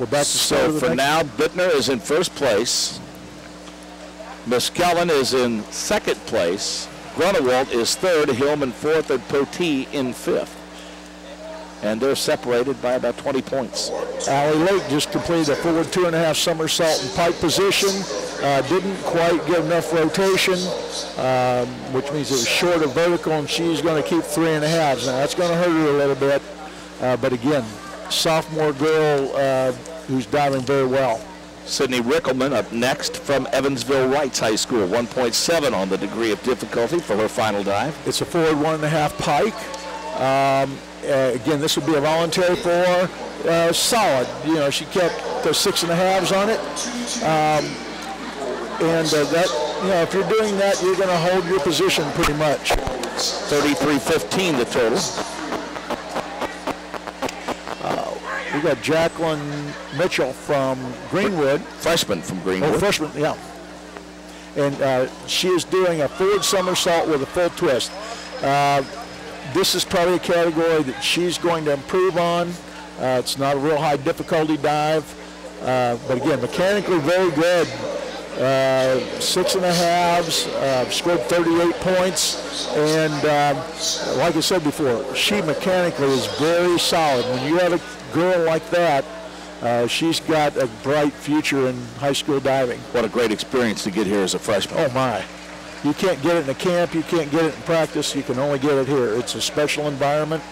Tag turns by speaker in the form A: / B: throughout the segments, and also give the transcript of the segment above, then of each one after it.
A: We're back to
B: So for now, Bittner is in first place. Miss Kellen is in second place. Grunewald is third, Hillman fourth, and Potee in fifth. And they're separated by about 20 points.
A: Allie Lake just completed a forward 2.5 somersault in pike position. Didn't quite get enough rotation, which means it was short of vertical, and she's going to keep 3.5. Now that's going to hurt her a little bit. But again, sophomore girl who's diving very well.
B: Sydney Rickelman up next from Evansville Wrights High School, 1.7 on the degree of difficulty for her final dive.
A: It's a forward 1.5 pike. Again, this would be a voluntary for her. Solid. You know, she kept the 6.5s on it. That, you know, if you're doing that, you're going to hold your position pretty much.
B: 33.15 the total.
A: We got Jacqueline Mitchell from Greenwood.
B: Freshman from Greenwood.
A: Oh, freshman, yeah. And she is doing a forward somersault with a full twist. This is probably a category that she's going to improve on. It's not a real high difficulty dive, but again, mechanically very good. 6.5s, scored 38 points, and like I said before, she mechanically is very solid. When you have a girl like that, she's got a bright future in high school diving.
B: What a great experience to get here as a freshman.
A: Oh my. You can't get it in a camp, you can't get it in practice, you can only get it here. It's a special environment.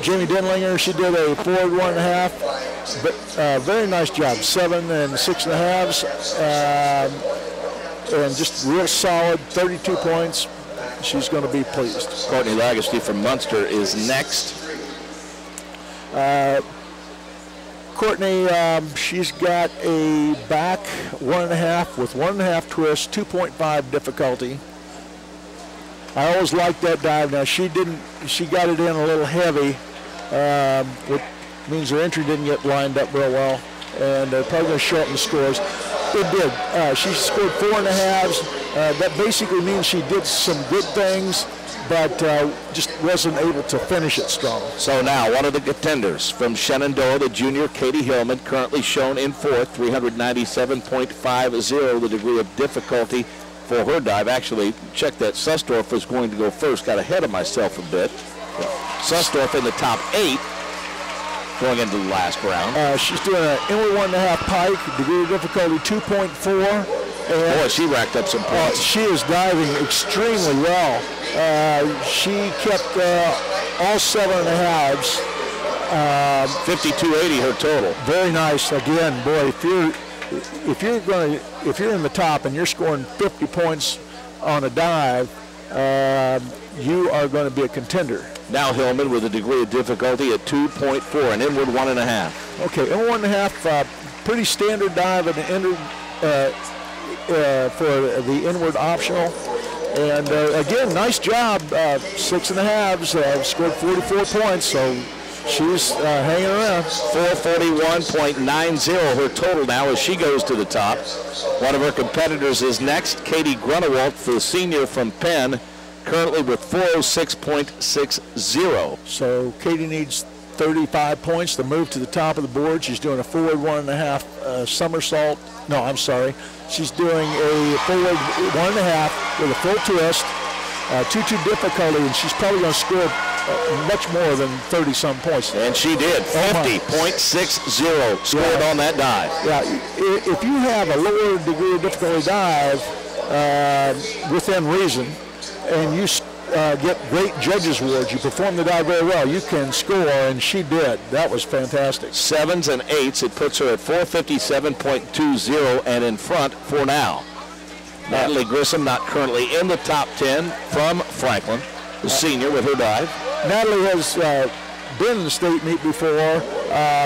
A: Jamie Denlinger, she did a forward 1.5, but very nice job, 7 and 6.5s, and just real solid, 32 points. She's going to be pleased.
B: Courtney Lagasty from Munster is next.
A: Courtney, she's got a back 1.5 with 1.5 twist, 2.5 difficulty. I always liked that dive. Now she got it in a little heavy, which means her entry didn't get lined up real well, and they're probably going to shorten the scores. It did. She scored 4.5s. That basically means she did some good things, but just wasn't able to finish it strong.
B: So now one of the contenders from Shenandoah, the junior Katie Hillman, currently shown in fourth, 397.50, the degree of difficulty for her dive. Actually, check that. Sussdorf was going to go first. Got ahead of myself a bit. Sussdorf in the top 8 going into the last round.
A: She's doing an inward 1.5 pike, degree of difficulty 2.4.
B: Boy, she racked up some points.
A: She is diving extremely well. She kept all 7.5s.
B: 52.80 her total.
A: Very nice. Again, boy, if you're in the top and you're scoring 50 points on a dive, you are going to be a contender.
B: Now Hillman with a degree of difficulty at 2.4, an inward 1.5.
A: Okay, inward 1.5, pretty standard dive at the inward. For the inward optional, and again, nice job. 6.5s, scored 44 points, so she's hanging around.
B: 441.90 her total now as she goes to the top. One of her competitors is next, Katie Grunewald, the senior from Penn, currently with 406.60.
A: So Katie needs 35 points to move to the top of the board. She's doing a forward 1.5 somersault. No, I'm sorry. She's doing a forward 1.5 with a full twist, 2-2 difficulty, and she's probably going to score much more than 30-some points.
B: And she did. 50.60 scored on that dive.
A: Yeah, if you have a lower degree of difficulty dive within reason, and you get great judges' awards, you perform the dive very well, you can score, and she did. That was fantastic.
B: 7s and 8s, it puts her at 457.20 and in front for now. Natalie Grissom not currently in the top 10 from Franklin, the senior with her dive.
A: Natalie has been in the state meet before.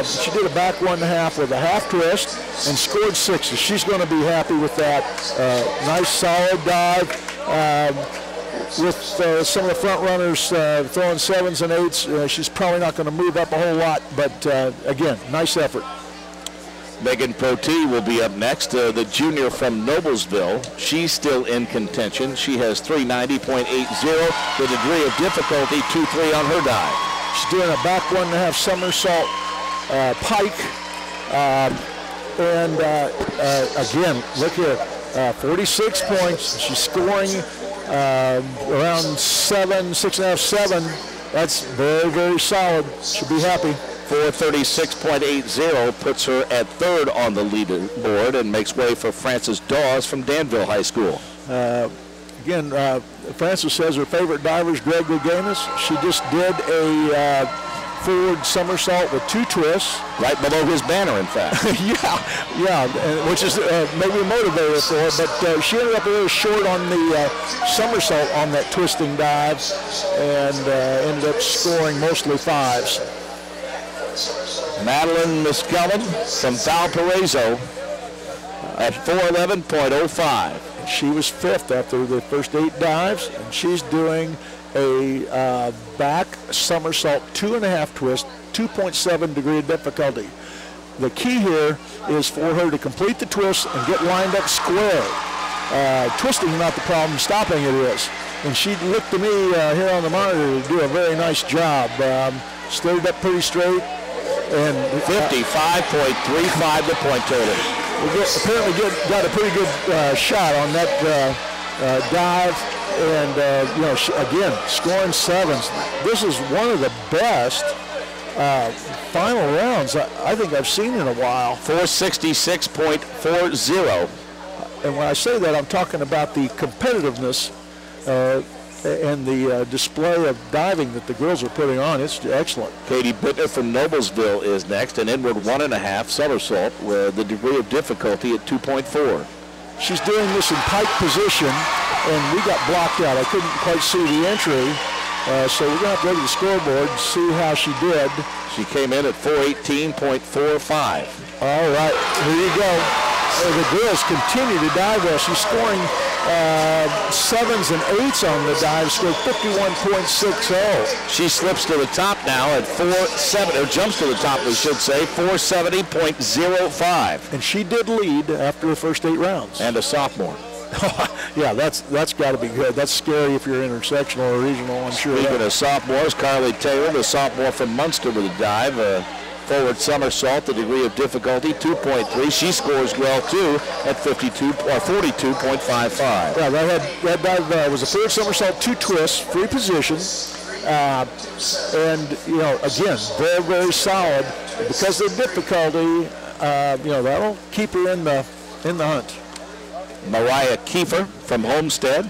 A: She did a back 1.5 with a half twist and scored 6s. She's going to be happy with that. Nice solid dive. With some of the front runners throwing 7s and 8s, she's probably not going to move up a whole lot, but again, nice effort.
B: Megan Potee will be up next, the junior from Noblesville. She's still in contention. She has 390.80, the degree of difficulty 2.3 on her dive.
A: She's doing a back 1.5 somersault Pike. Again, look here, 46 points. She's scoring around 6.5, 7. That's very, very solid. Should be happy.
B: 436.80 puts her at third on the leaderboard and makes way for Frances Dawes from Danville High School.
A: Again, Frances says her favorite diver is Greg Louganis. She just did a forward somersault with 2 twists.
B: Right below his banner, in fact.
A: yeah, which is maybe a motivator for her, but she ended up a little short on the somersault on that twisting dive and ended up scoring mostly 5s.
B: Madeline Muskellin from Valparaiso at 411.05.
A: She was 5th after the first 8 dives, and she's doing a back somersault 2.5 twist, 2.7 degree of difficulty. The key here is for her to complete the twist and get lined up square. Twisting is not the problem, stopping it is. And she looked to me here on the monitor to do a very nice job. Stood up pretty straight. And
B: 55.35 the point total.
A: Apparently got a pretty good shot on that dive. And, again, scoring 7s. This is one of the best final rounds I think I've seen in a while.
B: 466.40.
A: And when I say that, I'm talking about the competitiveness and the display of diving that the girls are putting on. It's excellent.
B: Katie Bittner from Noblesville is next, an inward 1.5 somersault with the degree of difficulty at 2.4.
A: She's doing this in pike position, and we got blocked out. I couldn't quite see the entry, so we're going to have to go to the scoreboard and see how she did.
B: She came in at 418.45.
A: All right, here you go. The girls continue to dive well. She's scoring 7s and 8s on the dive, scored 51.60.
B: She slips to the top now at 470, or jumps to the top, we should say, 470.05.
A: And she did lead after the first 8 rounds.
B: And a sophomore.
A: Yeah, that's got to be good. That's scary if you're intersectional or regional, I'm sure.
B: Speaking of sophomores, Carly Taylor, the sophomore from Munster with a dive, forward somersault, the degree of difficulty 2.3. She scores well too at 42.55.
A: Yeah, that dive was a forward somersault, 2 twists, free position, and again, very, very solid. Because of the difficulty, that'll keep her in the hunt.
B: Mariah Kiefer from Homestead.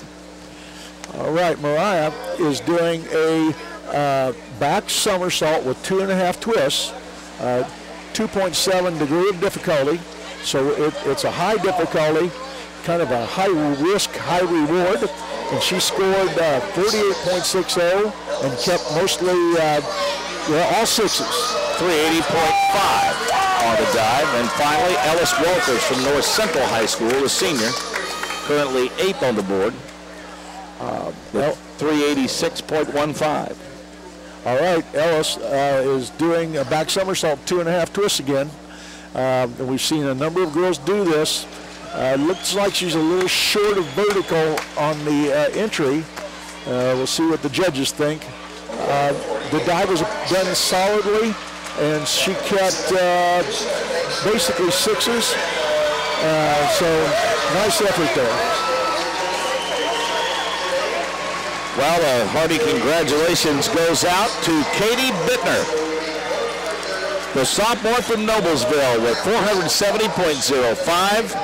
A: All right, Mariah is doing a back somersault with 2.5 twists, 2.7 degree of difficulty. So it's a high difficulty, kind of a high risk, high reward. And she scored 48.60 and kept mostly all 6s.
B: 380.5 on the dive. And finally, Ellis Walters from North Central High School, a senior, currently 8th on the board, 386.15.
A: All right, Ellis is doing a back somersault, 2.5 twists again. And we've seen a number of girls do this. Looks like she's a little short of vertical on the entry. We'll see what the judges think. The dive was done solidly, and she kept basically 6s. So nice effort there.
B: Well, a hearty congratulations goes out to Katie Bittner, the sophomore from Noblesville with 470.05.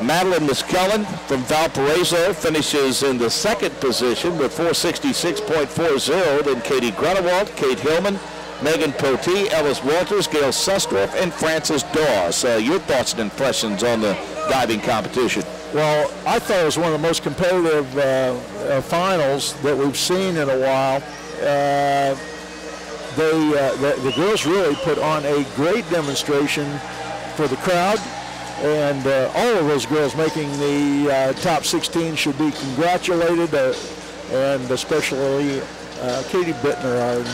B: Madeline Muskellin from Valparaiso finishes in the 2nd position with 466.40. Then Katie Grunewald, Kate Hillman, Megan Potee, Ellis Walters, Gail Sustroff, and Frances Dawes. Your thoughts and impressions on the diving competition?
A: Well, I thought it was one of the most competitive finals that we've seen in a while. The girls really put on a great demonstration for the crowd, and all of those girls making the top 16 should be congratulated, and especially Katie Bittner,